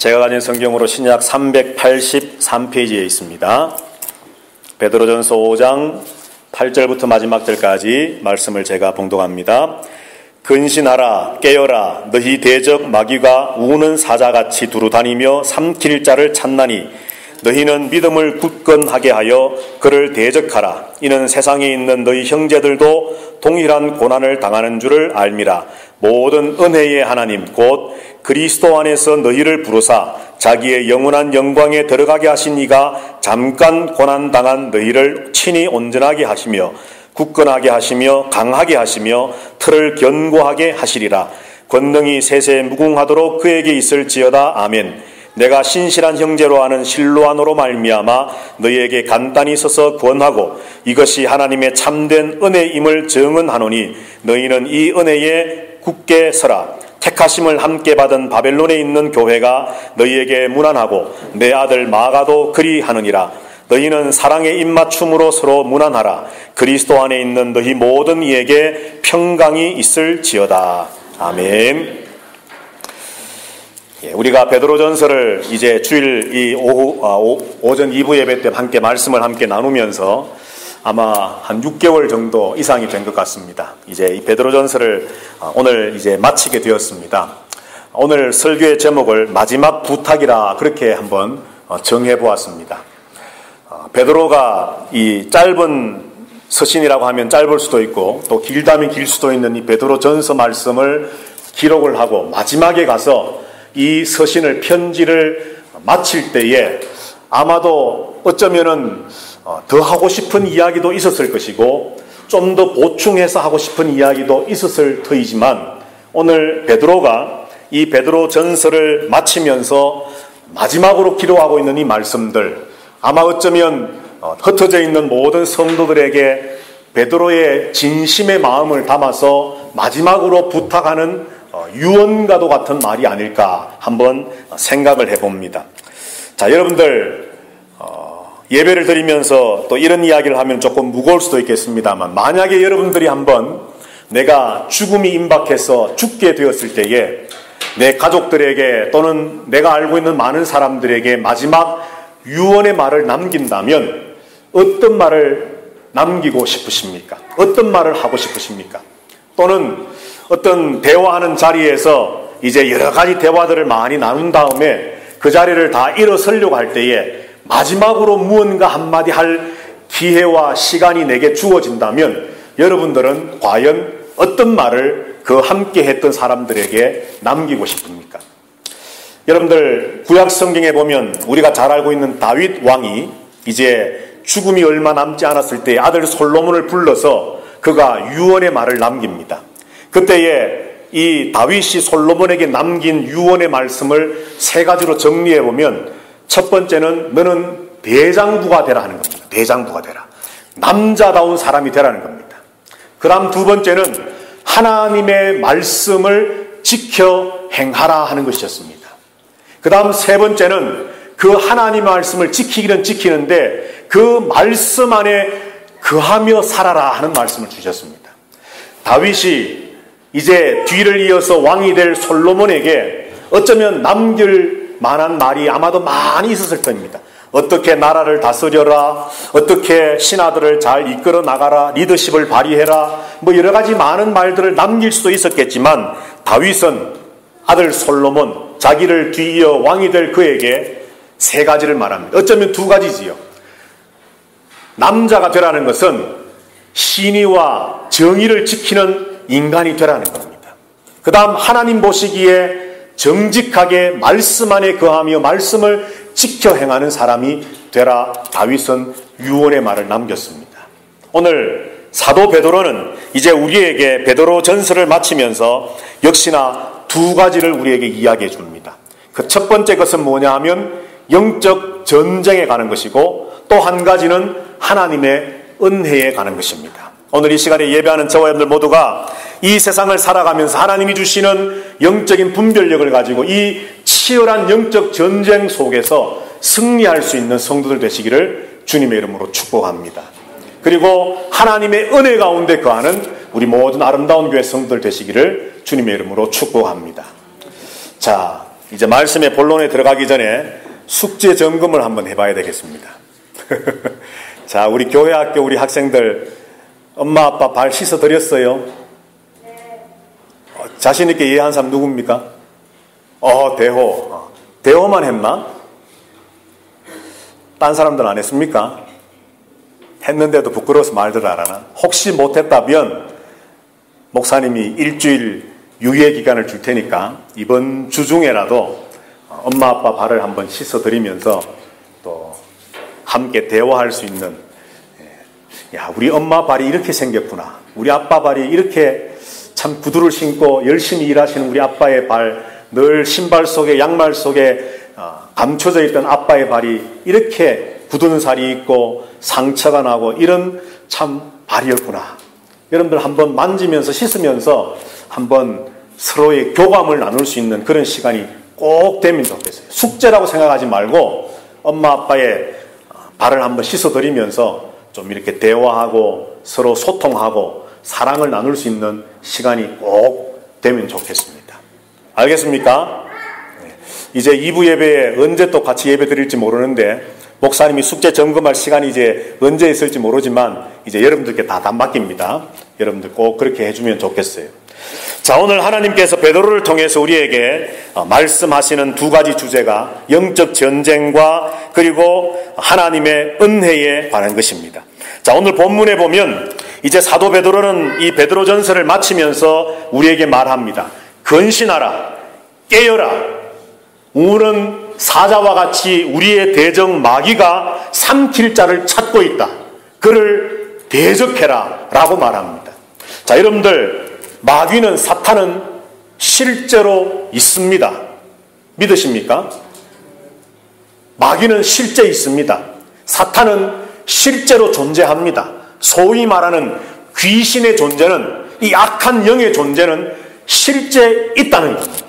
제가 가진 성경으로 신약 383페이지에 있습니다. 베드로전서 5장 8절부터 마지막 절까지 말씀을 제가 봉독합니다. 근신하라, 깨어라, 너희 대적 마귀가 우는 사자같이 두루 다니며 삼킬 자를 찾나니 너희는 믿음을 굳건하게 하여 그를 대적하라. 이는 세상에 있는 너희 형제들도 동일한 고난을 당하는 줄을 알미라. 모든 은혜의 하나님 곧 그리스도 안에서 너희를 부르사 자기의 영원한 영광에 들어가게 하신 이가 잠깐 고난당한 너희를 친히 온전하게 하시며 굳건하게 하시며 강하게 하시며 틀을 견고하게 하시리라. 권능이 세세 무궁하도록 그에게 있을지어다. 아멘. 내가 신실한 형제로 하는 실로아노로 말미암아 너희에게 간단히 서서 권하고 이것이 하나님의 참된 은혜임을 증언하노니 너희는 이 은혜에 굳게 서라. 택하심을 함께 받은 바벨론에 있는 교회가 너희에게 문안하고 내 아들 마가도 그리하느니라. 너희는 사랑의 입맞춤으로 서로 문안하라. 그리스도 안에 있는 너희 모든 이에게 평강이 있을지어다. 아멘. 우리가 베드로전서를 이제 주일 오전 2부 예배 때 함께 말씀을 함께 나누면서 아마 한 6개월 정도 이상이 된 것 같습니다. 이제 이 베드로전서를 오늘 이제 마치게 되었습니다. 오늘 설교의 제목을 마지막 부탁이라 그렇게 한번 정해 보았습니다. 베드로가 이 짧은 서신이라고 하면 짧을 수도 있고 또 길다면 길 수도 있는 이 베드로전서 말씀을 기록을 하고 마지막에 가서 이 서신을 편지를 마칠 때에 아마도 어쩌면은 더 하고 싶은 이야기도 있었을 것이고 좀 더 보충해서 하고 싶은 이야기도 있었을 터이지만 오늘 베드로가 이 베드로 전서를 마치면서 마지막으로 기록하고 있는 이 말씀들 아마 어쩌면 흩어져 있는 모든 성도들에게 베드로의 진심의 마음을 담아서 마지막으로 부탁하는 유언과도 같은 말이 아닐까 한번 생각을 해봅니다. 자, 여러분들 예배를 드리면서 또 이런 이야기를 하면 조금 무거울 수도 있겠습니다만 만약에 여러분들이 한번 내가 죽음이 임박해서 죽게 되었을 때에 내 가족들에게 또는 내가 알고 있는 많은 사람들에게 마지막 유언의 말을 남긴다면 어떤 말을 남기고 싶으십니까? 어떤 말을 하고 싶으십니까? 또는 어떤 대화하는 자리에서 이제 여러 가지 대화들을 많이 나눈 다음에 그 자리를 다 일어서려고 할 때에 마지막으로 무언가 한마디 할 기회와 시간이 내게 주어진다면 여러분들은 과연 어떤 말을 그 함께 했던 사람들에게 남기고 싶습니까? 여러분들 구약 성경에 보면 우리가 잘 알고 있는 다윗 왕이 이제 죽음이 얼마 남지 않았을 때 아들 솔로몬을 불러서 그가 유언의 말을 남깁니다. 그때에 이 다윗이 솔로몬에게 남긴 유언의 말씀을 세 가지로 정리해 보면 첫 번째는 너는 대장부가 되라 하는 겁니다. 대장부가 되라. 남자다운 사람이 되라는 겁니다. 그 다음 두 번째는 하나님의 말씀을 지켜 행하라 하는 것이었습니다. 그 다음 세 번째는 그 하나님의 말씀을 지키기는 지키는데 그 말씀 안에 거하며 살아라 하는 말씀을 주셨습니다. 다윗이 이제 뒤를 이어서 왕이 될 솔로몬에게 어쩌면 남길 만한 말이 아마도 많이 있었을 겁니다. 어떻게 나라를 다스려라, 어떻게 신하들을 잘 이끌어 나가라, 리더십을 발휘해라, 뭐 여러 가지 많은 말들을 남길 수도 있었겠지만 다윗은 아들 솔로몬, 자기를 뒤이어 왕이 될 그에게 세 가지를 말합니다. 어쩌면 두 가지지요. 남자가 되라는 것은 신의와 정의를 지키는 인간이 되라는 겁니다. 그 다음 하나님 보시기에 정직하게 말씀 안에 거하며 말씀을 지켜 행하는 사람이 되라. 다윗은 유언의 말을 남겼습니다. 오늘 사도 베드로는 이제 우리에게 베드로 전서를 마치면서 역시나 두 가지를 우리에게 이야기해 줍니다. 그 첫 번째 것은 뭐냐 하면 영적 전쟁에 가는 것이고 또 한 가지는 하나님의 은혜에 가는 것입니다. 오늘 이 시간에 예배하는 저와 여러분들 모두가 이 세상을 살아가면서 하나님이 주시는 영적인 분별력을 가지고 이 치열한 영적 전쟁 속에서 승리할 수 있는 성도들 되시기를 주님의 이름으로 축복합니다. 그리고 하나님의 은혜 가운데 거하는 우리 모든 아름다운 교회 성도들 되시기를 주님의 이름으로 축복합니다. 자, 이제 말씀의 본론에 들어가기 전에 숙제 점검을 한번 해봐야 되겠습니다. 자, 우리 교회 학교 우리 학생들 엄마 아빠 발 씻어 드렸어요? 자신 있게 이해한 사람 누굽니까? 대호. 대호만 했나? 딴 사람들 안 했습니까? 했는데도 부끄러워서 말들 안 하나? 혹시 못했다면 목사님이 일주일 유예 기간을 줄 테니까 이번 주 중에라도 엄마 아빠 발을 한번 씻어 드리면서 또 함께 대화할 수 있는, 야, 우리 엄마 발이 이렇게 생겼구나, 우리 아빠 발이 이렇게 참 구두를 신고 열심히 일하시는 우리 아빠의 발, 늘 신발 속에 양말 속에 감춰져 있던 아빠의 발이 이렇게 굳은 살이 있고 상처가 나고 이런 참 발이었구나. 여러분들 한번 만지면서 씻으면서 한번 서로의 교감을 나눌 수 있는 그런 시간이 꼭 되면 좋겠어요. 숙제라고 생각하지 말고 엄마 아빠의 발을 한번 씻어드리면서 좀 이렇게 대화하고 서로 소통하고 사랑을 나눌 수 있는 시간이 꼭 되면 좋겠습니다. 알겠습니까? 이제 2부 예배에 언제 또 같이 예배 드릴지 모르는데 목사님이 숙제 점검할 시간이 이제 언제 있을지 모르지만 이제 여러분들께 다 맡깁니다. 여러분들 꼭 그렇게 해주면 좋겠어요. 자, 오늘 하나님께서 베드로를 통해서 우리에게 말씀하시는 두 가지 주제가 영적 전쟁과 그리고 하나님의 은혜에 관한 것입니다. 자, 오늘 본문에 보면 이제 사도 베드로는 이 베드로전서를 마치면서 우리에게 말합니다. 근신하라, 깨어라. 우는 사자와 같이 우리의 대적 마귀가 삼킬 자를 찾고 있다. 그를 대적해라 라고 말합니다. 자, 여러분들, 마귀는, 사탄은 실제로 있습니다. 믿으십니까? 마귀는 실제 있습니다. 사탄은 실제로 존재합니다. 소위 말하는 귀신의 존재는, 이 악한 영의 존재는 실제 있다는 겁니다.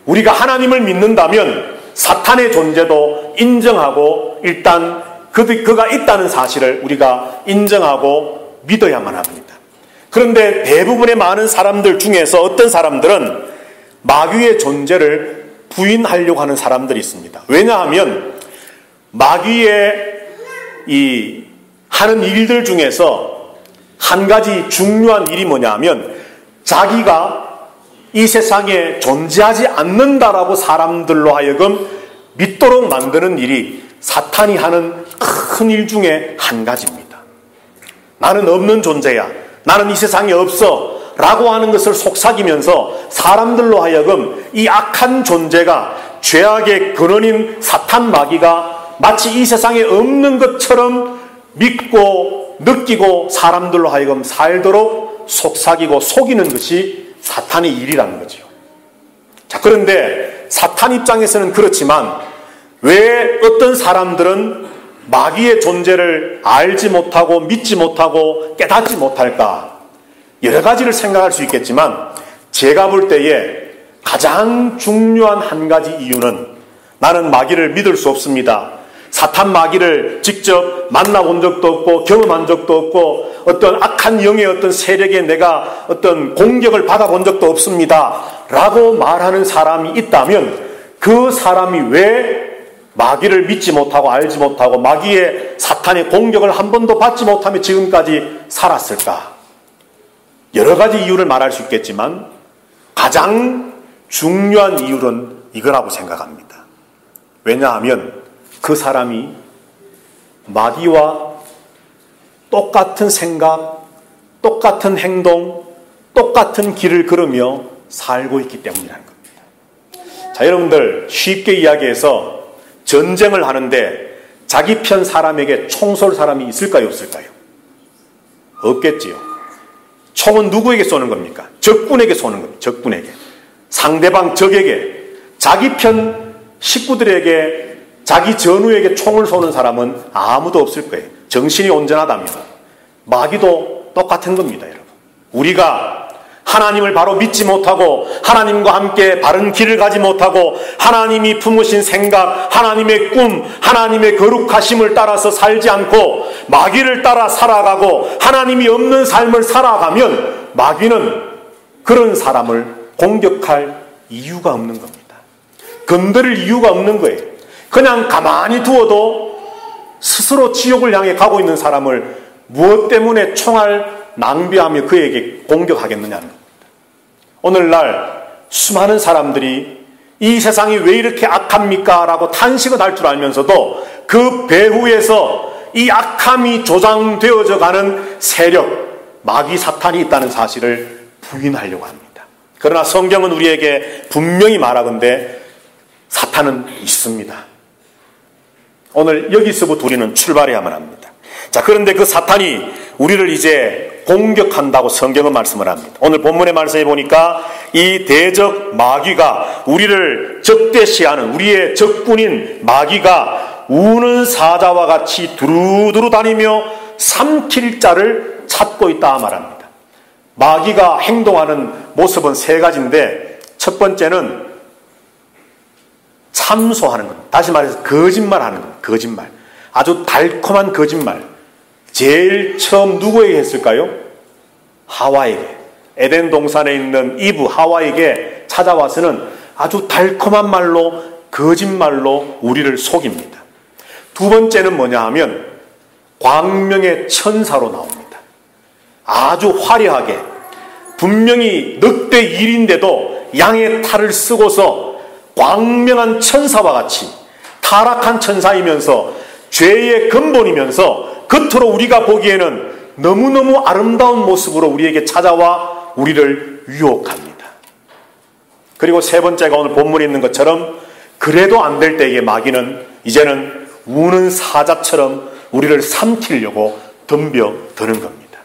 우리가 하나님을 믿는다면 사탄의 존재도 인정하고 일단 그가 있다는 사실을 우리가 인정하고 믿어야만 합니다. 그런데 대부분의 많은 사람들 중에서 어떤 사람들은 마귀의 존재를 부인하려고 하는 사람들이 있습니다. 왜냐하면 마귀의 이 하는 일들 중에서 한 가지 중요한 일이 뭐냐면 자기가 이 세상에 존재하지 않는다라고 사람들로 하여금 믿도록 만드는 일이 사탄이 하는 큰 일 중에 한 가지입니다. 나는 없는 존재야, 나는 이 세상에 없어 라고 하는 것을 속삭이면서 사람들로 하여금 이 악한 존재가, 죄악의 근원인 사탄 마귀가 마치 이 세상에 없는 것처럼 믿고 느끼고 사람들로 하여금 살도록 속삭이고 속이는 것이 사탄의 일이라는 거죠. 자, 그런데 사탄 입장에서는 그렇지만 왜 어떤 사람들은 마귀의 존재를 알지 못하고 믿지 못하고 깨닫지 못할까? 여러 가지를 생각할 수 있겠지만 제가 볼 때에 가장 중요한 한 가지 이유는, 나는 마귀를 믿을 수 없습니다, 사탄 마귀를 직접 만나본 적도 없고 경험한 적도 없고 어떤 악한 영의 어떤 세력에 내가 어떤 공격을 받아본 적도 없습니다 라고 말하는 사람이 있다면, 그 사람이 왜 마귀를 믿지 못하고 알지 못하고 마귀의 사탄의 공격을 한 번도 받지 못하며 지금까지 살았을까? 여러 가지 이유를 말할 수 있겠지만 가장 중요한 이유는 이거라고 생각합니다. 왜냐하면 그 사람이 마귀와 똑같은 생각, 똑같은 행동, 똑같은 길을 걸으며 살고 있기 때문이라는 겁니다. 자, 여러분들, 쉽게 이야기해서 전쟁을 하는데 자기 편 사람에게 총 쏠 사람이 있을까요, 없을까요? 없겠지요. 총은 누구에게 쏘는 겁니까? 적군에게 쏘는 겁니다. 적군에게. 상대방 적에게, 자기 편 식구들에게, 자기 전우에게 총을 쏘는 사람은 아무도 없을 거예요. 정신이 온전하다면. 마귀도 똑같은 겁니다, 여러분. 우리가 하나님을 바로 믿지 못하고 하나님과 함께 바른 길을 가지 못하고 하나님이 품으신 생각, 하나님의 꿈, 하나님의 거룩하심을 따라서 살지 않고 마귀를 따라 살아가고 하나님이 없는 삶을 살아가면 마귀는 그런 사람을 공격할 이유가 없는 겁니다. 건드릴 이유가 없는 거예요. 그냥 가만히 두어도 스스로 지옥을 향해 가고 있는 사람을 무엇 때문에 총알 낭비하며 그에게 공격하겠느냐는 겁니다. 오늘날 수많은 사람들이 이 세상이 왜 이렇게 악합니까? 라고 탄식을 할 줄 알면서도 그 배후에서 이 악함이 조장되어져 가는 세력, 마귀 사탄이 있다는 사실을 부인하려고 합니다. 그러나 성경은 우리에게 분명히 말하건대 사탄은 있습니다. 오늘 여기서부터 우리는 출발해야만 합니다. 자, 그런데 그 사탄이 우리를 이제 공격한다고 성경은 말씀을 합니다. 오늘 본문의 말씀에 보니까 이 대적 마귀가 우리를 적대시하는 우리의 적군인 마귀가 우는 사자와 같이 두루두루 다니며 삼킬 자를 찾고 있다 말합니다. 마귀가 행동하는 모습은 세 가지인데 첫 번째는 참소하는 겁니다. 다시 말해서 거짓말하는 겁니다. 거짓말. 아주 달콤한 거짓말. 제일 처음 누구에게 했을까요? 하와에게. 에덴 동산에 있는 이브 하와에게 찾아와서는 아주 달콤한 말로 거짓말로 우리를 속입니다. 두 번째는 뭐냐 하면 광명의 천사로 나옵니다. 아주 화려하게 분명히 늑대 일인데도 양의 탈을 쓰고서 광명한 천사와 같이 타락한 천사이면서 죄의 근본이면서 겉으로 우리가 보기에는 너무너무 아름다운 모습으로 우리에게 찾아와 우리를 유혹합니다. 그리고 세 번째가 오늘 본문에 있는 것처럼 그래도 안 될 때에 마귀는 이제는 우는 사자처럼 우리를 삼키려고 덤벼드는 겁니다.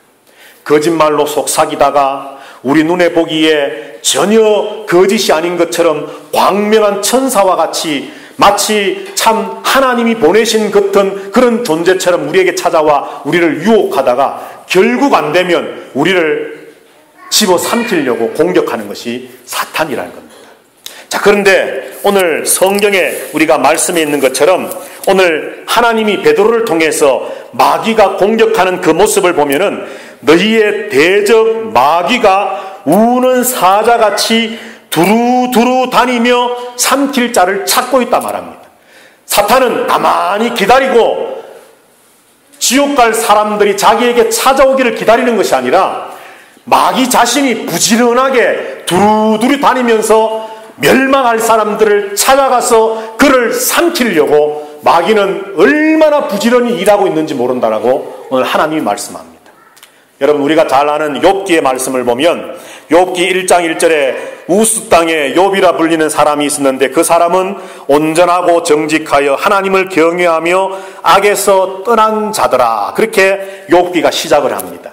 거짓말로 속삭이다가 우리 눈에 보기에 전혀 거짓이 아닌 것처럼 광명한 천사와 같이 마치 참 하나님이 보내신 같은 그런 존재처럼 우리에게 찾아와 우리를 유혹하다가 결국 안 되면 우리를 집어삼키려고 공격하는 것이 사탄이라는 겁니다. 자, 그런데 오늘 성경에 우리가 말씀에 있는 것처럼 오늘 하나님이 베드로를 통해서 마귀가 공격하는 그 모습을 보면은 너희의 대적 마귀가 우는 사자같이 두루두루 다니며 삼킬 자를 찾고 있다 말합니다. 사탄은 가만히 기다리고 지옥 갈 사람들이 자기에게 찾아오기를 기다리는 것이 아니라 마귀 자신이 부지런하게 두루두루 다니면서 멸망할 사람들을 찾아가서 그를 삼키려고 마귀는 얼마나 부지런히 일하고 있는지 모른다라고 오늘 하나님이 말씀합니다. 여러분, 우리가 잘 아는 욥기의 말씀을 보면 욥기 1장 1절에 우스 땅에 욥이라 불리는 사람이 있었는데 그 사람은 온전하고 정직하여 하나님을 경외하며 악에서 떠난 자더라. 그렇게 욥기가 시작을 합니다.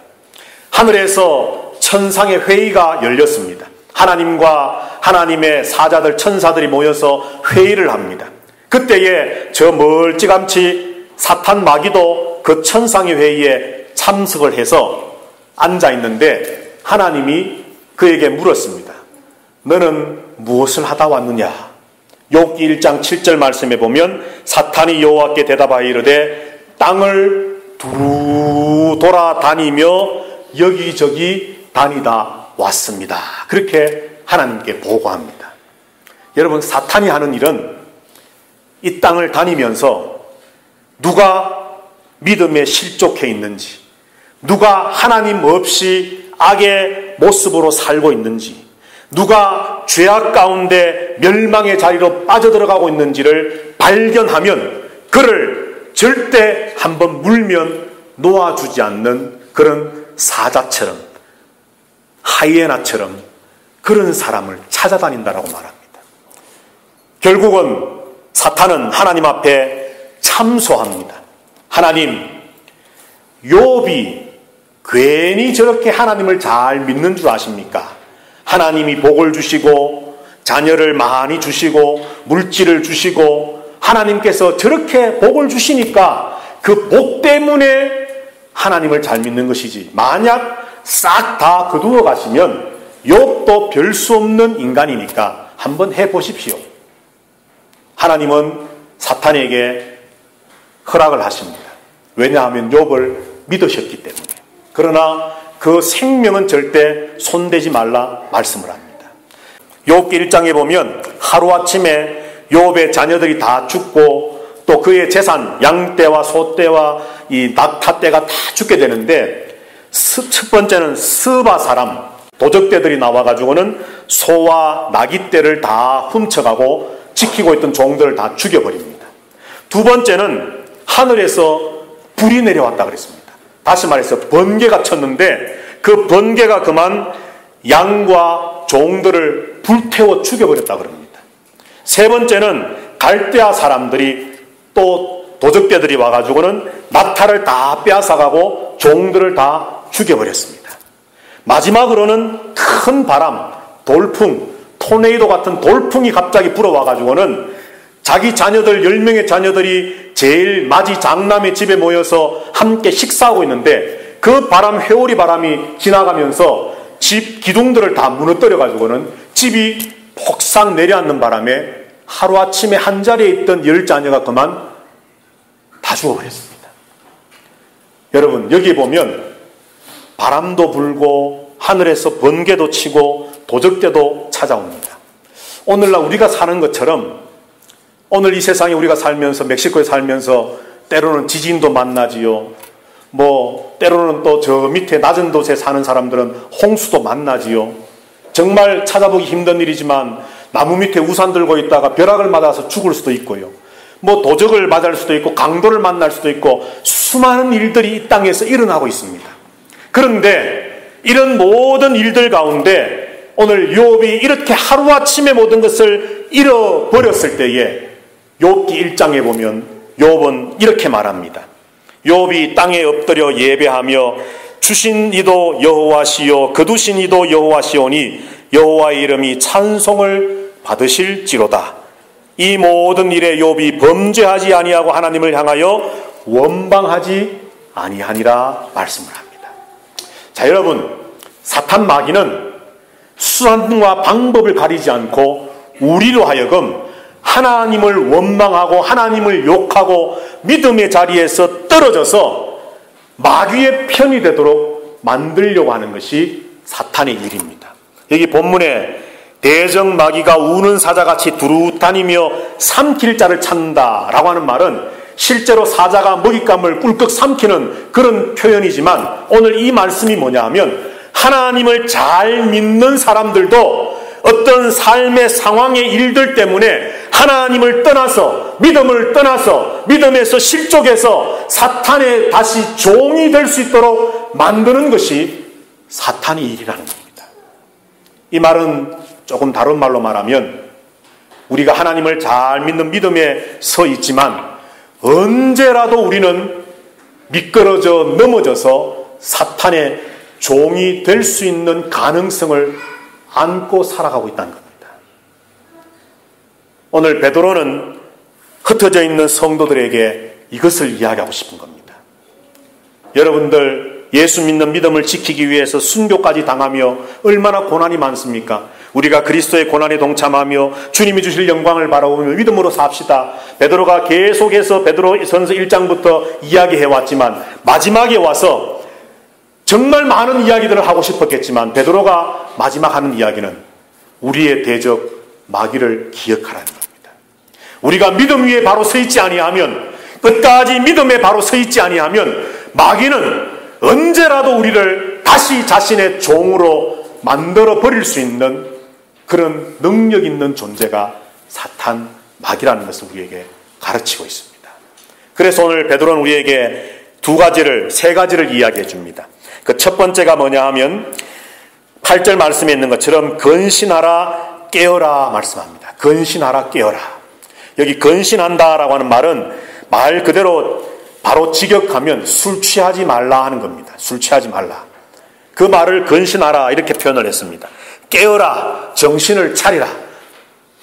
하늘에서 천상의 회의가 열렸습니다. 하나님과 하나님의 사자들 천사들이 모여서 회의를 합니다. 그때에 저 멀찌감치 사탄 마귀도 그 천상의 회의에 참석을 해서 앉아 있는데 하나님이 그에게 물었습니다. 너는 무엇을 하다 왔느냐? 욥기 1장 7절 말씀에 보면 사탄이 여호와께 대답하여 이르되 땅을 두루 돌아다니며 여기저기 다니다 왔습니다. 그렇게 하나님께 보고합니다. 여러분, 사탄이 하는 일은 이 땅을 다니면서 누가 믿음에 실족해 있는지, 누가 하나님 없이 악의 모습으로 살고 있는지, 누가 죄악 가운데 멸망의 자리로 빠져들어가고 있는지를 발견하면 그를 절대 한번 물면 놓아주지 않는 그런 사자처럼, 하이에나처럼 그런 사람을 찾아다닌다라고 말합니다. 결국은 사탄은 하나님 앞에 참소합니다. 하나님, 욥이 괜히 저렇게 하나님을 잘 믿는 줄 아십니까? 하나님이 복을 주시고 자녀를 많이 주시고 물질을 주시고 하나님께서 저렇게 복을 주시니까 그 복 때문에 하나님을 잘 믿는 것이지, 만약 싹 다 거두어 가시면 욥도 별 수 없는 인간이니까 한번 해보십시오. 하나님은 사탄에게 허락을 하십니다. 왜냐하면 욥을 믿으셨기 때문에. 그러나 그 생명은 절대 손대지 말라 말씀을 합니다. 욥기 1장에 보면 하루아침에 욥의 자녀들이 다 죽고 또 그의 재산, 양떼와 소떼와 이 낙타떼가 다 죽게 되는데, 첫 번째는 스바 사람, 도적떼들이 나와가지고는 소와 나귀떼를 다 훔쳐가고 지키고 있던 종들을 다 죽여버립니다. 두 번째는 하늘에서 불이 내려왔다 그랬습니다. 다시 말해서 번개가 쳤는데 그 번개가 그만 양과 종들을 불태워 죽여버렸다 그럽니다. 세 번째는 갈대아 사람들이 또 도적떼들이 와가지고는 낙타를 다 빼앗아가고 종들을 다 죽여버렸습니다. 마지막으로는 큰 바람, 돌풍, 토네이도 같은 돌풍이 갑자기 불어와가지고는 자기 자녀들 10명의 자녀들이 제일 맞이 장남의 집에 모여서 함께 식사하고 있는데 그 바람, 회오리 바람이 지나가면서 집 기둥들을 다 무너뜨려가지고는 집이 폭삭 내려앉는 바람에 하루아침에 한 자리에 있던 10자녀가 그만 다 죽어버렸습니다. 여러분, 여기 보면 바람도 불고 하늘에서 번개도 치고 도적떼도 찾아옵니다. 오늘날 우리가 사는 것처럼 오늘 이 세상에 우리가 살면서, 멕시코에 살면서 때로는 지진도 만나지요. 때로는 또 저 밑에 낮은 곳에 사는 사람들은 홍수도 만나지요. 정말 찾아보기 힘든 일이지만 나무 밑에 우산 들고 있다가 벼락을 맞아서 죽을 수도 있고요. 도적을 맞을 수도 있고 강도를 만날 수도 있고 수많은 일들이 이 땅에서 일어나고 있습니다. 그런데 이런 모든 일들 가운데 오늘 욥이 이렇게 하루아침에 모든 것을 잃어버렸을 때에 욥기 1장에 보면 욥은 이렇게 말합니다. 욥이 땅에 엎드려 예배하며 주신 이도 여호와시요 거두신 이도 여호와시오니 여호와의 이름이 찬송을 받으실지로다. 이 모든 일에 욥이 범죄하지 아니하고 하나님을 향하여 원방하지 아니하니라 말씀을 합니다. 자, 여러분, 사탄 마귀는 수단과 방법을 가리지 않고 우리로 하여금 하나님을 원망하고 하나님을 욕하고 믿음의 자리에서 떨어져서 마귀의 편이 되도록 만들려고 하는 것이 사탄의 일입니다. 여기 본문에 대적 마귀가 우는 사자같이 두루 다니며 삼킬 자를 찾는다라고 하는 말은 실제로 사자가 먹잇감을 꿀꺽 삼키는 그런 표현이지만 오늘 이 말씀이 뭐냐 하면 하나님을 잘 믿는 사람들도 어떤 삶의 상황의 일들 때문에 하나님을 떠나서 믿음을 떠나서 믿음에서 실족해서 사탄의 다시 종이 될 수 있도록 만드는 것이 사탄의 일이라는 겁니다. 이 말은 조금 다른 말로 말하면 우리가 하나님을 잘 믿는 믿음에 서 있지만 언제라도 우리는 미끄러져 넘어져서 사탄의 종이 될 수 있는 가능성을 안고 살아가고 있다는 겁니다. 오늘 베드로는 흩어져 있는 성도들에게 이것을 이야기하고 싶은 겁니다. 여러분들 예수 믿는 믿음을 지키기 위해서 순교까지 당하며 얼마나 고난이 많습니까? 우리가 그리스도의 고난에 동참하며 주님이 주실 영광을 바라보며 믿음으로 삽시다. 베드로가 계속해서 베드로전서 1장부터 이야기해왔지만 마지막에 와서 정말 많은 이야기들을 하고 싶었겠지만 베드로가 마지막 하는 이야기는 우리의 대적 마귀를 기억하라는 겁니다. 우리가 믿음 위에 바로 서 있지 아니하면, 끝까지 믿음에 바로 서 있지 아니하면 마귀는 언제라도 우리를 다시 자신의 종으로 만들어 버릴 수 있는 그런 능력 있는 존재가 사탄 마귀라는 것을 우리에게 가르치고 있습니다. 그래서 오늘 베드로는 우리에게 세 가지를 이야기해 줍니다. 그 첫 번째가 뭐냐 하면 8절 말씀에 있는 것처럼 근신하라 깨어라 말씀합니다. 근신하라 깨어라. 여기 근신한다라고 하는 말은 말 그대로 바로 직역하면 술 취하지 말라 하는 겁니다. 술 취하지 말라. 그 말을 근신하라 이렇게 표현을 했습니다. 깨어라, 정신을 차리라.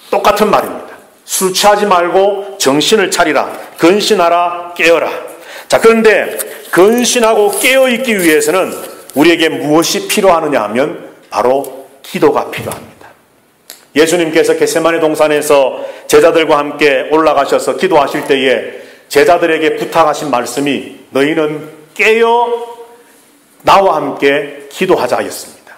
똑같은 말입니다. 술 취하지 말고 정신을 차리라. 근신하라, 깨어라. 자, 그런데 근신하고 깨어있기 위해서는 우리에게 무엇이 필요하느냐 하면 바로 기도가 필요합니다. 예수님께서 겟세마네 동산에서 제자들과 함께 올라가셔서 기도하실 때에 제자들에게 부탁하신 말씀이 너희는 깨어 나와 함께 기도하자 하였습니다.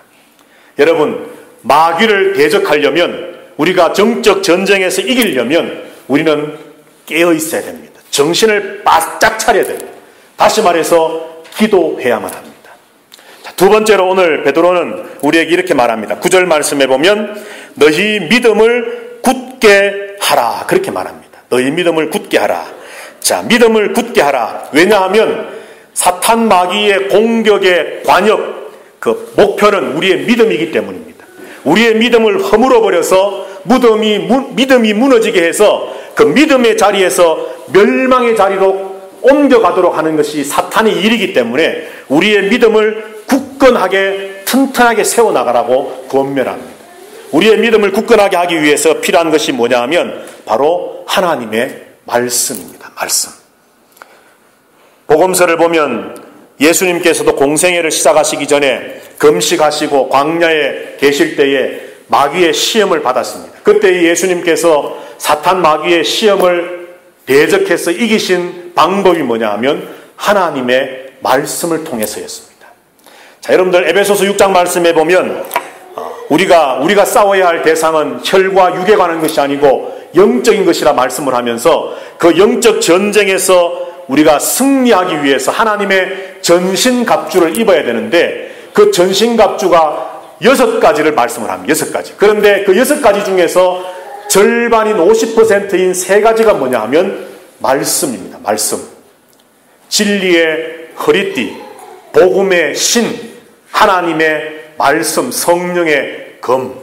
여러분, 마귀를 대적하려면 우리가 정적 전쟁에서 이기려면 우리는 깨어 있어야 됩니다. 정신을 바짝 차려야 됩니다. 다시 말해서 기도해야만 합니다. 자, 두 번째로 오늘 베드로는 우리에게 이렇게 말합니다. 9절 말씀에 보면 너희 믿음을 굳게 하라 그렇게 말합니다. 너희 믿음을 굳게 하라. 자, 믿음을 굳게 하라. 왜냐하면 사탄 마귀의 공격의 관역 그 목표는 우리의 믿음이기 때문입니다. 우리의 믿음을 허물어 버려서 믿음이 무너지게 해서 그 믿음의 자리에서 멸망의 자리로 옮겨가도록 하는 것이 사탄의 일이기 때문에 우리의 믿음을 굳건하게 튼튼하게 세워나가라고 권면합니다. 우리의 믿음을 굳건하게 하기 위해서 필요한 것이 뭐냐 하면 바로 하나님의 말씀입니다. 말씀. 복음서를 보면 예수님께서도 공생애를 시작하시기 전에 금식하시고 광야에 계실 때에 마귀의 시험을 받았습니다. 그때 예수님께서 사탄 마귀의 시험을 대적해서 이기신 방법이 뭐냐 하면 하나님의 말씀을 통해서였습니다. 자, 여러분들 에베소서 6장 말씀에 보면 우리가 싸워야 할 대상은 혈과 육에 관한 것이 아니고 영적인 것이라 말씀을 하면서 그 영적 전쟁에서 우리가 승리하기 위해서 하나님의 전신갑주를 입어야 되는데 그 전신갑주가 6가지를 말씀을 합니다. 6가지. 그런데 그 6가지 중에서 절반인 50%인 3가지가 뭐냐 하면 말씀입니다. 말씀. 진리의 허리띠, 복음의 신, 하나님의 말씀, 성령의 검.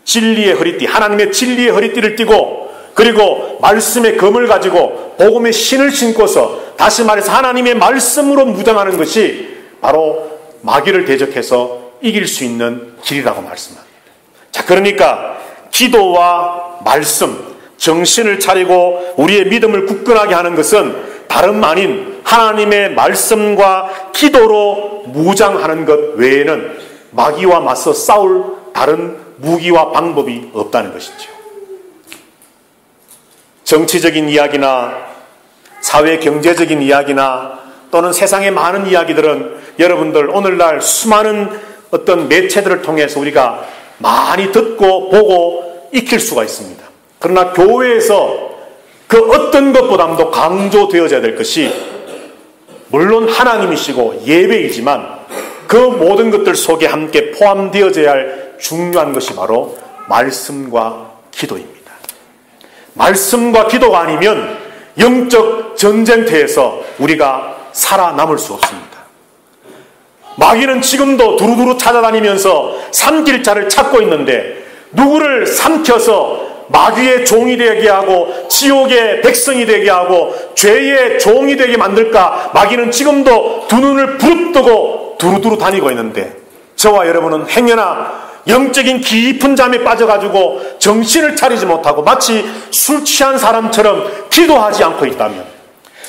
진리의 허리띠, 하나님의 진리의 허리띠를 띠고 그리고 말씀의 검을 가지고 복음의 신을 신고서 다시 말해서 하나님의 말씀으로 무장하는 것이 바로 마귀를 대적해서 이길 수 있는 길이라고 말씀합니다. 자, 그러니까 기도와 말씀, 정신을 차리고 우리의 믿음을 굳건하게 하는 것은 다름 아닌 하나님의 말씀과 기도로 무장하는 것 외에는 마귀와 맞서 싸울 다른 무기와 방법이 없다는 것이죠. 정치적인 이야기나 사회 경제적인 이야기나 또는 세상의 많은 이야기들은 여러분들 오늘날 수많은 어떤 매체들을 통해서 우리가 많이 듣고 보고 익힐 수가 있습니다. 그러나 교회에서 그 어떤 것보다도 강조되어져야 될 것이 물론 하나님이시고 예배이지만 그 모든 것들 속에 함께 포함되어져야 할 중요한 것이 바로 말씀과 기도입니다. 말씀과 기도가 아니면 영적 전쟁터에서 우리가 살아남을 수 없습니다. 마귀는 지금도 두루두루 찾아다니면서 삼킬 자를 찾고 있는데 누구를 삼켜서 마귀의 종이 되게 하고 지옥의 백성이 되게 하고 죄의 종이 되게 만들까 마귀는 지금도 두 눈을 부릅뜨고 두루두루 다니고 있는데 저와 여러분은 행여나 영적인 깊은 잠에 빠져가지고 정신을 차리지 못하고 마치 술 취한 사람처럼 기도하지 않고 있다면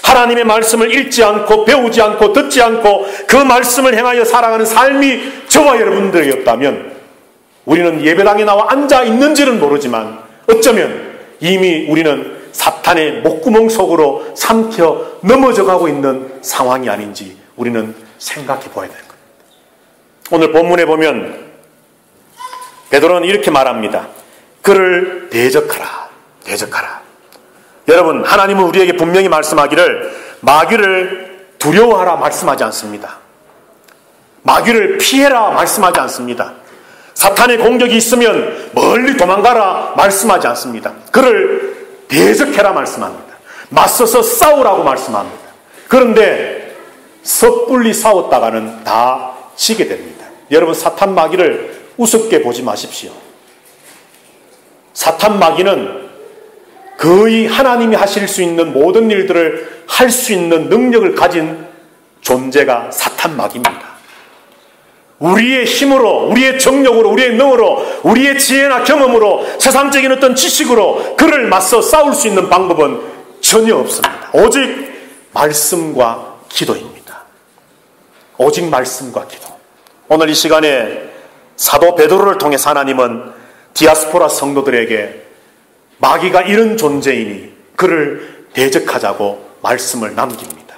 하나님의 말씀을 읽지 않고 배우지 않고 듣지 않고 그 말씀을 행하여 살아가는 삶이 저와 여러분들이었다면 우리는 예배당에 나와 앉아 있는지는 모르지만 어쩌면 이미 우리는 사탄의 목구멍 속으로 삼켜 넘어져 가고 있는 상황이 아닌지 우리는 생각해 보아야 될 겁니다. 오늘 본문에 보면 베드로는 이렇게 말합니다. 그를 대적하라. 대적하라. 여러분, 하나님은 우리에게 분명히 말씀하기를 마귀를 두려워하라 말씀하지 않습니다. 마귀를 피해라 말씀하지 않습니다. 사탄의 공격이 있으면 멀리 도망가라 말씀하지 않습니다. 그를 대적해라 말씀합니다. 맞서서 싸우라고 말씀합니다. 그런데 섣불리 싸웠다가는 다 지게 됩니다. 여러분, 사탄 마귀를 우습게 보지 마십시오. 사탄 마귀는 거의 하나님이 하실 수 있는 모든 일들을 할 수 있는 능력을 가진 존재가 사탄 마귀입니다. 우리의 힘으로, 우리의 정력으로, 우리의 능으로, 우리의 지혜나 경험으로, 세상적인 어떤 지식으로 그를 맞서 싸울 수 있는 방법은 전혀 없습니다. 오직 말씀과 기도입니다. 오직 말씀과 기도. 오늘 이 시간에 사도 베드로를 통해서 하나님은 디아스포라 성도들에게 마귀가 이런 존재이니 그를 대적하자고 말씀을 남깁니다.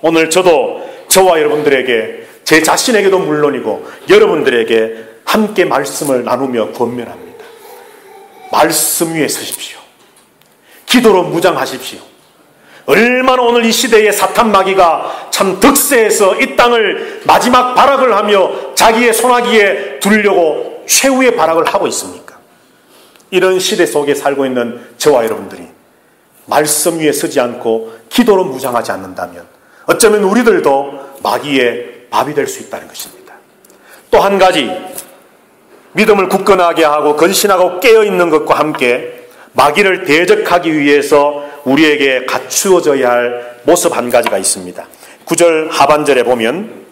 오늘 저와 여러분들에게 제 자신에게도 물론이고 여러분들에게 함께 말씀을 나누며 권면합니다. 말씀 위에 서십시오. 기도로 무장하십시오. 얼마나 오늘 이 시대에 사탄 마귀가 참 득세해서 이 땅을 마지막 발악을 하며 자기의 손아귀에 두려고 최후의 발악을 하고 있습니까? 이런 시대 속에 살고 있는 저와 여러분들이 말씀 위에 서지 않고 기도로 무장하지 않는다면 어쩌면 우리들도 마귀의 밥이 될 수 있다는 것입니다. 또 한 가지, 믿음을 굳건하게 하고 건신하고 깨어있는 것과 함께 마귀를 대적하기 위해서 우리에게 갖추어져야 할 모습 한 가지가 있습니다. 9절 하반절에 보면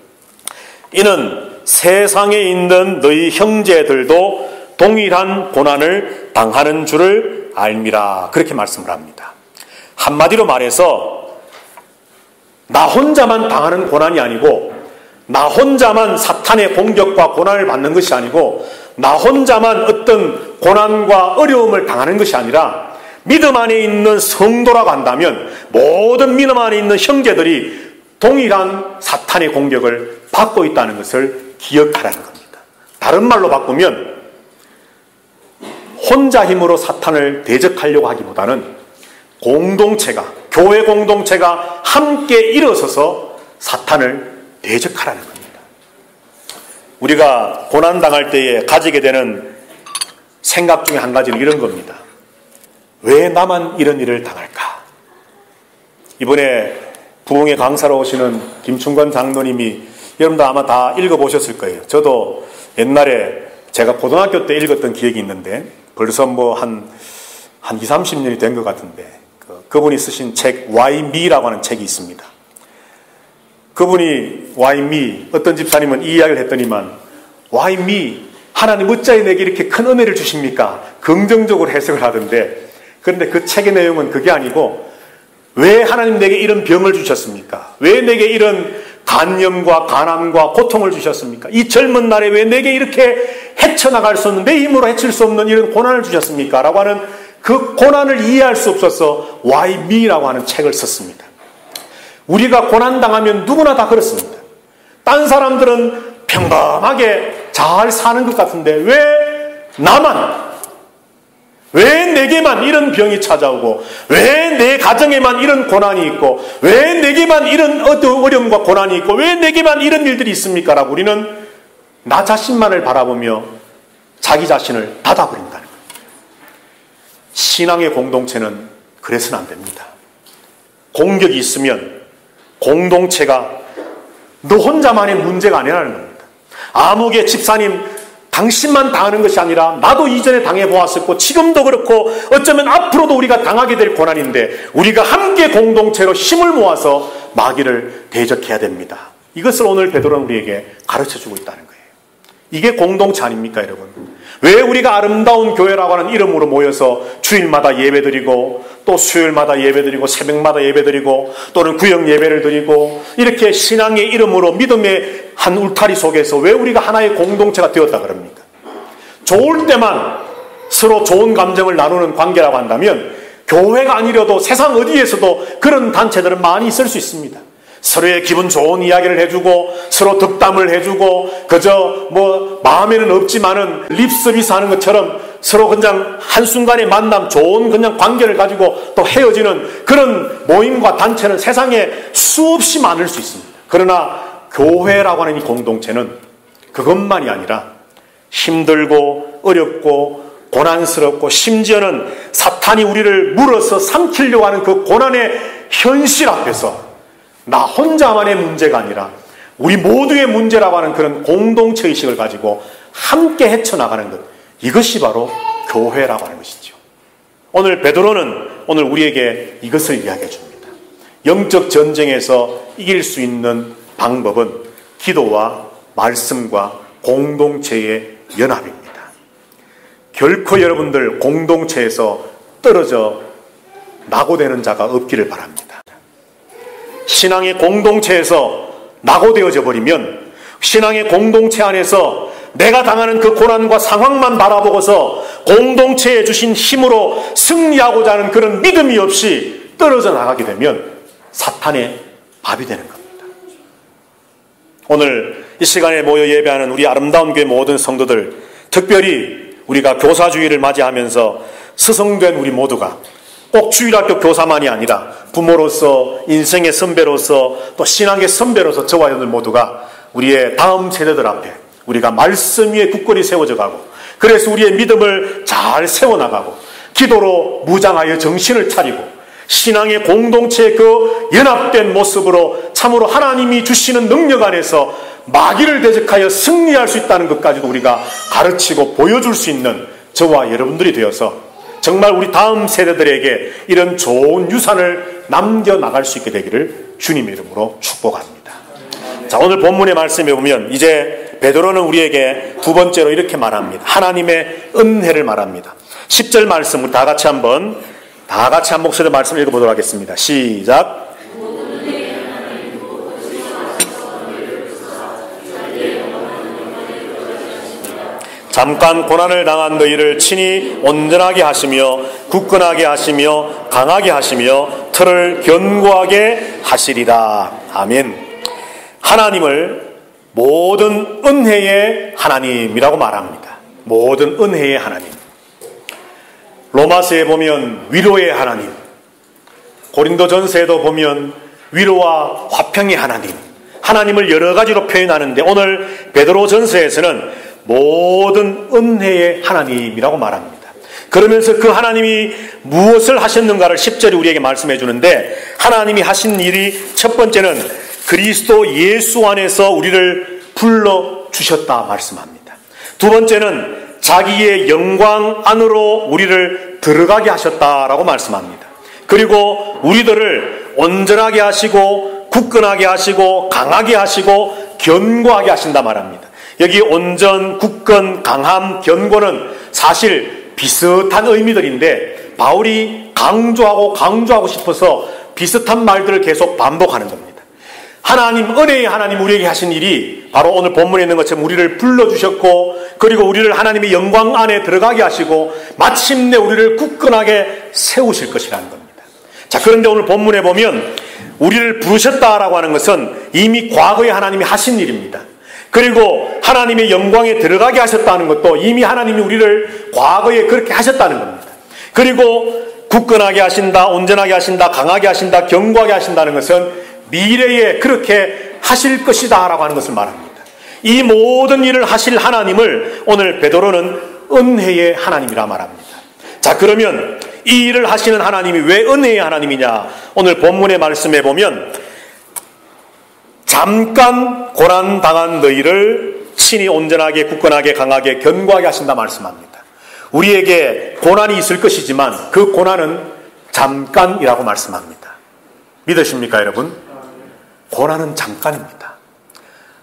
이는 세상에 있는 너희 형제들도 동일한 고난을 당하는 줄을 알미라, 그렇게 말씀을 합니다. 한마디로 말해서 나 혼자만 당하는 고난이 아니고, 나 혼자만 사탄의 공격과 고난을 받는 것이 아니고, 나 혼자만 어떤 고난과 어려움을 당하는 것이 아니라 믿음 안에 있는 성도라고 한다면 모든 믿음 안에 있는 형제들이 동일한 사탄의 공격을 받고 있다는 것을 기억하라는 겁니다. 다른 말로 바꾸면 혼자 힘으로 사탄을 대적하려고 하기보다는 공동체가, 교회 공동체가 함께 일어서서 사탄을 대적하라는 겁니다. 우리가 고난당할 때에 가지게 되는 생각 중에 한 가지는 이런 겁니다. 왜 나만 이런 일을 당할까? 이번에 부흥회 강사로 오시는 김충건 장로님이, 여러분도 아마 다 읽어보셨을 거예요. 저도 옛날에 제가 고등학교 때 읽었던 기억이 있는데 벌써 한 20, 30년이 된 것 같은데 그분이 쓰신 책 Why Me라고 하는 책이 있습니다. 그분이 Why Me, 어떤 집사님은 이 이야기를 했더니만 Why Me? 하나님 어찌 내게 이렇게 큰 은혜를 주십니까? 긍정적으로 해석을 하던데, 그런데 그 책의 내용은 그게 아니고 왜 하나님 내게 이런 병을 주셨습니까? 왜 내게 이런 간염과 간암과 고통을 주셨습니까? 이 젊은 날에 왜 내게 이렇게 헤쳐나갈 수 없는, 내 힘으로 헤칠 수 없는 이런 고난을 주셨습니까? 라고 하는 그 고난을 이해할 수 없어서 Why Me라고 하는 책을 썼습니다. 우리가 고난당하면 누구나 다 그렇습니다. 딴 사람들은 평범하게 잘 사는 것 같은데 왜 나만, 왜 내게만 이런 병이 찾아오고, 왜 내 가정에만 이런 고난이 있고, 왜 내게만 이런 어려움과 고난이 있고, 왜 내게만 이런 일들이 있습니까? 라고 우리는 나 자신만을 바라보며 자기 자신을 닫아버린다는 거예요. 신앙의 공동체는 그래서는 안 됩니다. 공격이 있으면 공동체가 너 혼자만의 문제가 아니라는 겁니다. 아무개 집사님, 당신만 당하는 것이 아니라 나도 이전에 당해보았었고 지금도 그렇고 어쩌면 앞으로도 우리가 당하게 될 고난인데 우리가 함께 공동체로 힘을 모아서 마귀를 대적해야 됩니다. 이것을 오늘 베드로는 우리에게 가르쳐주고 있다는 거예요. 이게 공동체 아닙니까, 여러분? 왜 우리가 아름다운 교회라고 하는 이름으로 모여서 주일마다 예배드리고 또 수요일마다 예배드리고 새벽마다 예배드리고 또는 구역 예배를 드리고 이렇게 신앙의 이름으로 믿음의 한 울타리 속에서 왜 우리가 하나의 공동체가 되었다 그럽니까? 좋을 때만 서로 좋은 감정을 나누는 관계라고 한다면 교회가 아니려도 세상 어디에서도 그런 단체들은 많이 있을 수 있습니다. 서로의 기분 좋은 이야기를 해주고 서로 덕담을 해주고 그저 마음에는 없지만은 립서비스 하는 것처럼 서로 그냥 한순간에 만남 좋은 그냥 관계를 가지고 또 헤어지는 그런 모임과 단체는 세상에 수없이 많을 수 있습니다. 그러나 교회라고 하는 이 공동체는 그것만이 아니라 힘들고 어렵고 고난스럽고 심지어는 사탄이 우리를 물어서 삼키려고 하는 그 고난의 현실 앞에서 나 혼자만의 문제가 아니라 우리 모두의 문제라고 하는 그런 공동체의식을 가지고 함께 헤쳐나가는 것, 이것이 바로 교회라고 하는 것이죠. 오늘 베드로는 오늘 우리에게 이것을 이야기해 줍니다. 영적 전쟁에서 이길 수 있는 방법은 기도와 말씀과 공동체의 연합입니다. 결코 여러분들 공동체에서 떨어져 낙오되는 자가 없기를 바랍니다. 신앙의 공동체에서 낙오되어져 버리면 신앙의 공동체 안에서 내가 당하는 그 고난과 상황만 바라보고서 공동체에 주신 힘으로 승리하고자 하는 그런 믿음이 없이 떨어져 나가게 되면 사탄의 밥이 되는 겁니다. 오늘 이 시간에 모여 예배하는 우리 아름다운 교회 모든 성도들, 특별히 우리가 교사주의를 맞이하면서 스승된 우리 모두가 꼭 주일학교 교사만이 아니라 부모로서, 인생의 선배로서, 또 신앙의 선배로서 저와 여러분들 모두가 우리의 다음 세대들 앞에 우리가 말씀 위에 굳건히 세워져 가고, 그래서 우리의 믿음을 잘 세워나가고, 기도로 무장하여 정신을 차리고, 신앙의 공동체의 그 연합된 모습으로 참으로 하나님이 주시는 능력 안에서 마귀를 대적하여 승리할 수 있다는 것까지도 우리가 가르치고 보여줄 수 있는 저와 여러분들이 되어서 정말 우리 다음 세대들에게 이런 좋은 유산을 남겨나갈 수 있게 되기를 주님의 이름으로 축복합니다. 자, 오늘 본문의 말씀에 보면 이제 베드로는 우리에게 두 번째로 이렇게 말합니다. 하나님의 은혜를 말합니다. 10절 말씀 우리 다 같이 한 목소리로 말씀 읽어보도록 하겠습니다. 시작. 잠깐 고난을 당한 너희를 친히 온전하게 하시며 굳건하게 하시며 강하게 하시며 틀을 견고하게 하시리라. 아멘. 하나님을 모든 은혜의 하나님이라고 말합니다. 모든 은혜의 하나님. 로마서에 보면 위로의 하나님, 고린도전서에도 보면 위로와 화평의 하나님, 하나님을 여러 가지로 표현하는데 오늘 베드로전서에서는 모든 은혜의 하나님이라고 말합니다. 그러면서 그 하나님이 무엇을 하셨는가를 10절에 우리에게 말씀해 주는데, 하나님이 하신 일이 첫 번째는 그리스도 예수 안에서 우리를 불러주셨다 말씀합니다. 두 번째는 자기의 영광 안으로 우리를 들어가게 하셨다라고 말씀합니다. 그리고 우리들을 온전하게 하시고 굳건하게 하시고 강하게 하시고 견고하게 하신다 말합니다. 여기 온전, 굳건, 강함, 견고는 사실 비슷한 의미들인데 바울이 강조하고 싶어서 비슷한 말들을 계속 반복하는 겁니다. 하나님, 은혜의 하나님 우리에게 하신 일이 바로 오늘 본문에 있는 것처럼 우리를 불러주셨고, 그리고 우리를 하나님의 영광 안에 들어가게 하시고 마침내 우리를 굳건하게 세우실 것이라는 겁니다. 자, 그런데 오늘 본문에 보면 우리를 부르셨다라고 하는 것은 이미 과거에 하나님이 하신 일입니다. 그리고 하나님의 영광에 들어가게 하셨다는 것도 이미 하나님이 우리를 과거에 그렇게 하셨다는 겁니다. 그리고 굳건하게 하신다, 온전하게 하신다, 강하게 하신다, 견고하게 하신다는 것은 미래에 그렇게 하실 것이다 라고 하는 것을 말합니다. 이 모든 일을 하실 하나님을 오늘 베드로는 은혜의 하나님이라 말합니다. 자, 그러면 이 일을 하시는 하나님이 왜 은혜의 하나님이냐? 오늘 본문의 말씀에 보면 잠깐 고난당한 너희를 친히 온전하게 굳건하게 강하게 견고하게 하신다 말씀합니다. 우리에게 고난이 있을 것이지만 그 고난은 잠깐이라고 말씀합니다. 믿으십니까 여러분? 고난은 잠깐입니다.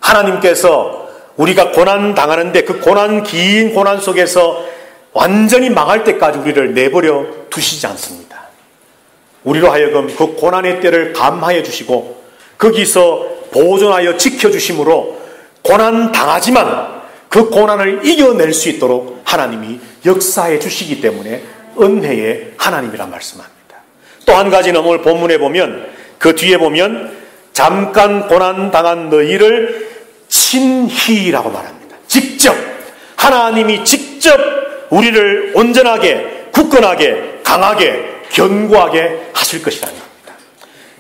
하나님께서 우리가 고난 당하는데 그 긴 고난 속에서 완전히 망할 때까지 우리를 내버려 두시지 않습니다. 우리로 하여금 그 고난의 때를 감하여 주시고 거기서 보존하여 지켜주심으로 고난 당하지만 그 고난을 이겨낼 수 있도록 하나님이 역사해 주시기 때문에 은혜의 하나님이란 말씀합니다. 또 한 가지는 오늘 본문에 보면 그 뒤에 보면 잠깐 고난 당한 너희를 친히라고 말합니다. 직접 하나님이 직접 우리를 온전하게 굳건하게 강하게 견고하게 하실 것이라는 겁니다.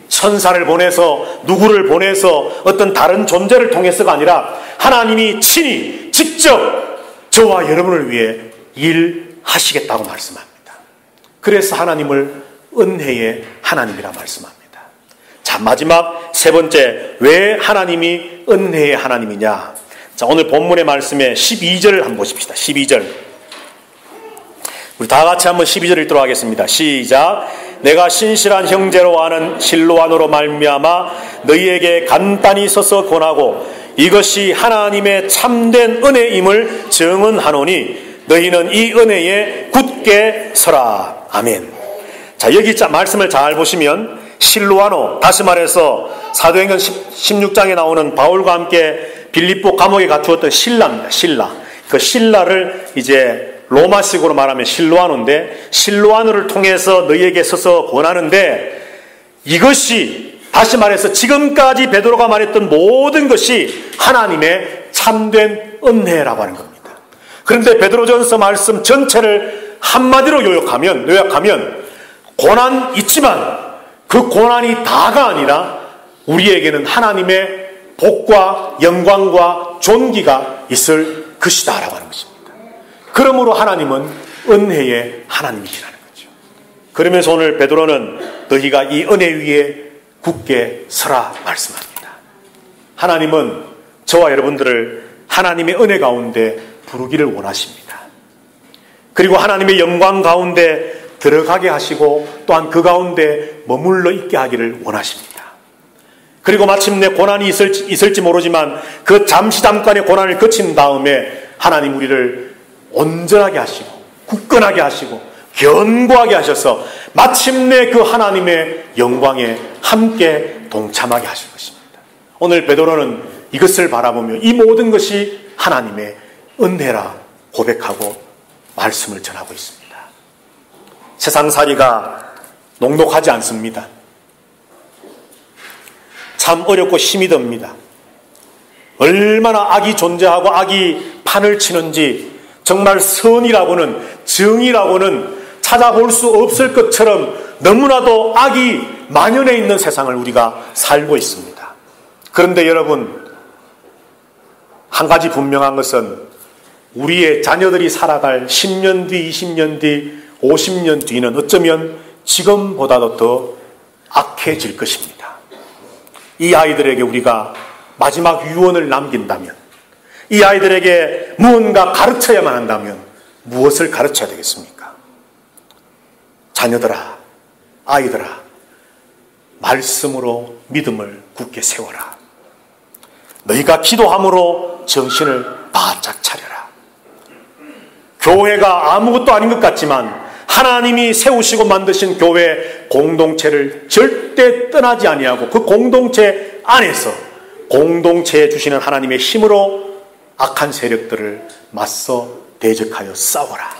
천사를 보내서 누구를 보내서 어떤 다른 존재를 통해서가 아니라 하나님이 친히 직접 저와 여러분을 위해 일하시겠다고 말씀합니다. 그래서 하나님을 은혜의 하나님이라 말씀합니다. 자, 마지막 세 번째, 왜 하나님이 은혜의 하나님이냐? 자, 오늘 본문의 말씀에 12절을 한번 보십시다. 12절. 우리 다 같이 한번 12절 읽도록 하겠습니다. 시작. 내가 신실한 형제로 아는 실로아노로 말미암아 너희에게 간단히 서서 권하고 이것이 하나님의 참된 은혜임을 증언하노니 너희는 이 은혜에 굳게 서라. 아멘. 자, 여기 말씀을 잘 보시면 실로아노, 다시 말해서 사도행전 16장에 나오는 바울과 함께 빌립보 감옥에 갇히었던 신라입니다. 신라. 그 신라를 이제 로마식으로 말하면 실로아노인데, 실로아노를 통해서 너희에게 서서 권하는데, 이것이 다시 말해서 지금까지 베드로가 말했던 모든 것이 하나님의 참된 은혜라고 하는 겁니다. 그런데 베드로전서 말씀 전체를 한마디로 요약하면 고난 있지만 그 고난이 다가 아니라 우리에게는 하나님의 복과 영광과 존귀가 있을 것이다 라고 하는 것입니다. 그러므로 하나님은 은혜의 하나님이시라는 거죠. 그러면서 오늘 베드로는 너희가 이 은혜 위에 굳게 서라 말씀합니다. 하나님은 저와 여러분들을 하나님의 은혜 가운데 부르기를 원하십니다. 그리고 하나님의 영광 가운데 들어가게 하시고 또한 그 가운데 머물러 있게 하기를 원하십니다. 그리고 마침내 고난이 있을지 모르지만 그 잠깐의 고난을 거친 다음에 하나님 우리를 온전하게 하시고 굳건하게 하시고 견고하게 하셔서 마침내 그 하나님의 영광에 함께 동참하게 하실 것입니다. 오늘 베드로는 이것을 바라보며 이 모든 것이 하나님의 은혜라 고백하고 말씀을 전하고 있습니다. 세상살이가 녹록하지 않습니다. 참 어렵고 힘이 듭니다. 얼마나 악이 존재하고 악이 판을 치는지 정말 선이라고는 정의라고는 찾아볼 수 없을 것처럼 너무나도 악이 만연해 있는 세상을 우리가 살고 있습니다. 그런데 여러분, 한 가지 분명한 것은 우리의 자녀들이 살아갈 10년 뒤, 20년 뒤, 50년 뒤는 어쩌면 지금보다도 더 악해질 것입니다. 이 아이들에게 우리가 마지막 유언을 남긴다면, 이 아이들에게 무언가 가르쳐야만 한다면 무엇을 가르쳐야 되겠습니까? 자녀들아, 아이들아, 말씀으로 믿음을 굳게 세워라. 너희가 기도함으로 정신을 바짝 차려라. 교회가 아무것도 아닌 것 같지만 하나님이 세우시고 만드신 교회 공동체를 절대 떠나지 아니하고 그 공동체 안에서 공동체에 주시는 하나님의 힘으로 악한 세력들을 맞서 대적하여 싸워라.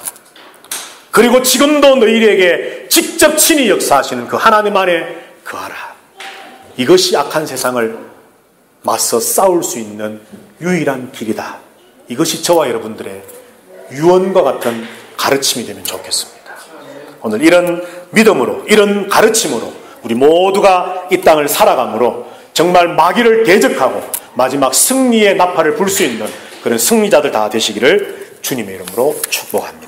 그리고 지금도 너희에게 직접 친히 역사하시는 그 하나님 안에 거하라. 이것이 악한 세상을 맞서 싸울 수 있는 유일한 길이다. 이것이 저와 여러분들의 유언과 같은 가르침이 되면 좋겠습니다. 오늘 이런 믿음으로, 이런 가르침으로 우리 모두가 이 땅을 살아가므로 정말 마귀를 대적하고 마지막 승리의 나팔을 불 수 있는 그런 승리자들 다 되시기를 주님의 이름으로 축복합니다.